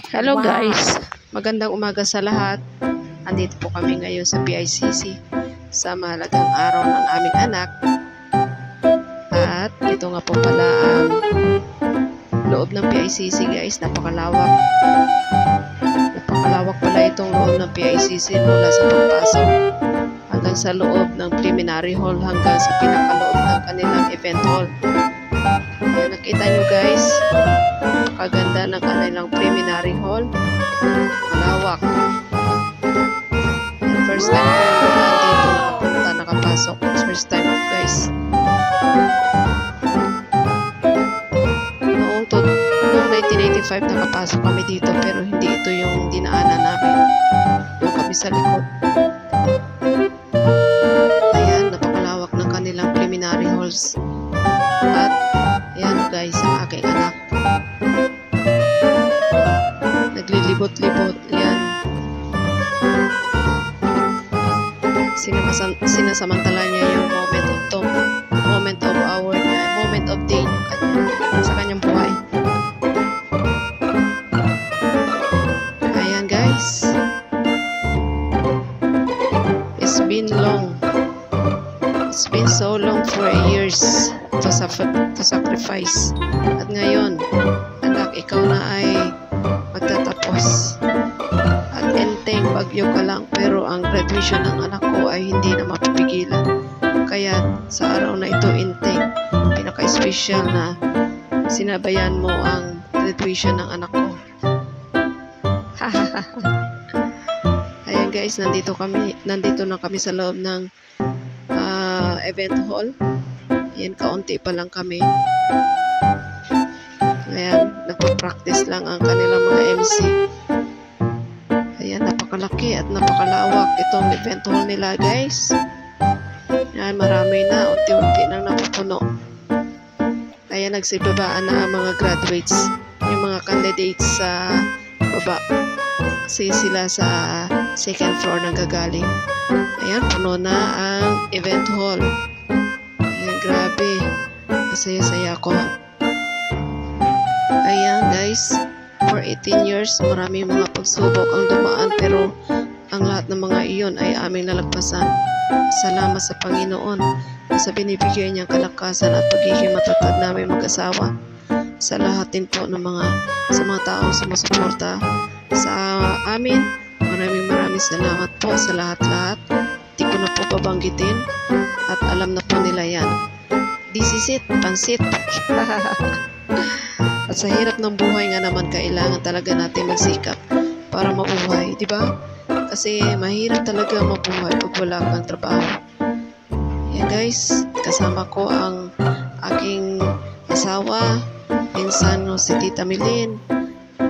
Hello Wow. guys, magandang umaga sa lahat. Andito po kami ngayon sa PICC sa mahalagang araw ng aming anak. At ito nga po pala ang loob ng PICC guys, napakalawak. Napakalawak pala itong loob ng PICC mula sa pagpasok hanggang sa loob ng preliminary hall hanggang sa pinakaloob ng kanilang event hall. Ayan, nakita nyo guys, kaganda ng kanilang preliminary hall. Malawak. First time ko yung dito nakapunta, nakapasok. First time guys. Noong 1985 nakapasok kami dito pero hindi ito yung dinaanan namin. Doon kami sa likod. Ayan, napakalawak ng kanilang preliminary halls. At ayan guys, ang aking anak. Naglilibot-libot. Ayan. Sinasamantala niya yung moment of hour niya, moment of day sa kanyang buhay. Ayan guys. It's been long. It's been so long for years to sacrifice. At ngayon, anak, ikaw na ay magtatapos. At enteng bagyo ka lang, pero ang graduation ng anak ko ay hindi na mapipigilan. Kaya sa araw na ito, enteng, pinaka-special na sinabayan mo ang graduation ng anak ko. Ayan guys, nandito na kami sa loob ng event hall. Ayan, kaunti pa lang kami. Ayan, nagpa-practice lang ang kanilang mga MC. Ayan, napakalaki at napakalawak itong event hall nila guys. Ayan, marami na, unti-unti nang napupuno. Ayan, nagsibabaan na ang mga graduates, yung mga candidates sa baba. Kasi sila sa second floor nang gagaling. Ayan, puno na ang event hall. Ayan, grabe. Masaya-saya ko. Ayan guys, for 18 years, marami mga pagsubok ang dumaan pero ang lahat ng mga iyon ay aming nalagpasan. Salamat sa Panginoon sa binibigay niyang kalakasan at pagiging matatag namin mag-asawa. Sa lahat din po ng mga taong sumusuporta sa amin, maraming salamat po sa lahat-lahat. Di ko na po babanggitin at alam na po nila yan. This is it, pansit. At sa hirap ng buhay nga naman, kailangan talaga natin magsikap para mabuhay, di ba? Kasi mahirap talaga mabuhay pag wala kang trabaho. Yan guys, kasama ko ang aking asawa, pinsan no, si Tita Milin.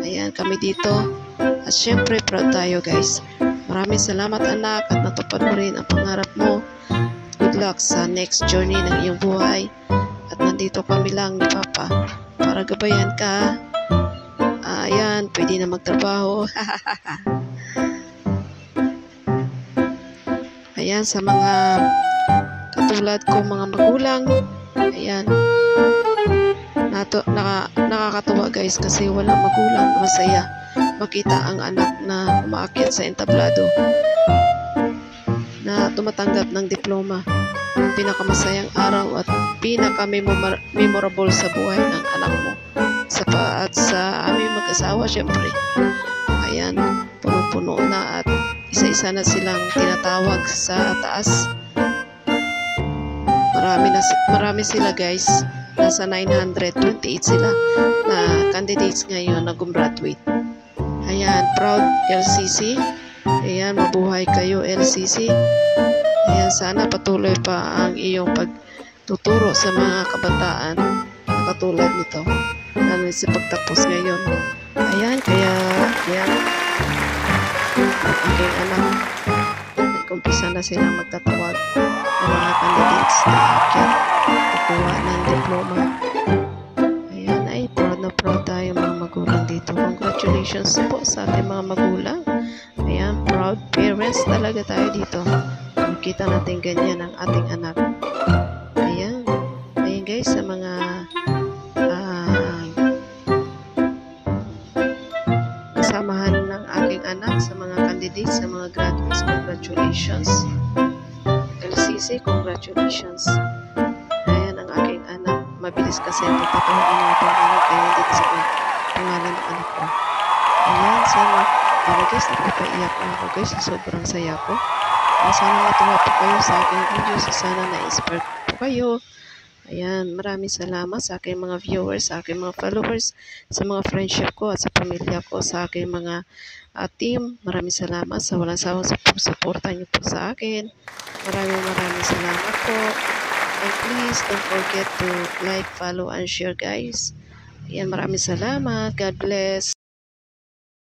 Ayan, kami dito. At syempre, proud tayo guys. Maraming salamat anak at natupad mo rin ang pangarap mo. Good luck sa next journey ng iyong buhay. At nandito kami lang ni Papa para gabayan ka. Ayan, pwede na magtrabaho. Ayan, sa mga katulad ko mga magulang, ayan, nakakatuwa guys kasi walang magulang masaya makita ang anak na umaakyat sa entablado na tumatanggap ng diploma. Pinakamasayang araw at pinaka-memorable sa buhay ng anak mo at sa aming mag-asawa syempre. Ayan, puno-puno na at isa-isa na silang tinatawag sa taas. Marami sila guys. Nasa 928 sila na candidates ngayon na gumraduate. Ayan, proud LCC. Ayan, mabuhay kayo LCC. Ayan, sana patuloy pa ang iyong pagtuturo sa mga kabataan na katulad nito. Lalo sa pagtapos ngayon. Ayan, kaya ayan, ang aking anak, nag-umpisa na silang magtatawag ng mga candidates na akyat kukuha ng diploma. Ayan, ay proud na proud tayo mga magulang dito. Congratulations po sa ating mga magulang. Ayan, proud parents talaga tayo dito. Makita natin ganyan ang ating anak. Ayan, ayan guys, sa mga samahan ng aking anak, sa mga candidates, sa mga graduates, congratulations. LCC, congratulations. Ayan ang aking anak. Mabilis kasi ang pagtatawagin ng pangalan, kaya hindi kasi ko pangalan ng anak ko. Ayan, sana. Guys, napapaiyak na ako guys. Sobrang saya ko. Sana matuwa po kayo sa aking video. Sana na-inspire po kayo. Ayan, maraming salamat sa aking mga viewers, sa aking mga followers, sa mga friendship ko at sa pamilya ko, sa aking mga team. Maraming salamat sa walang sawang suporta niyo po sa akin. Maraming salamat po. And please don't forget to like, follow, and share guys. Ayan, maraming salamat. God bless.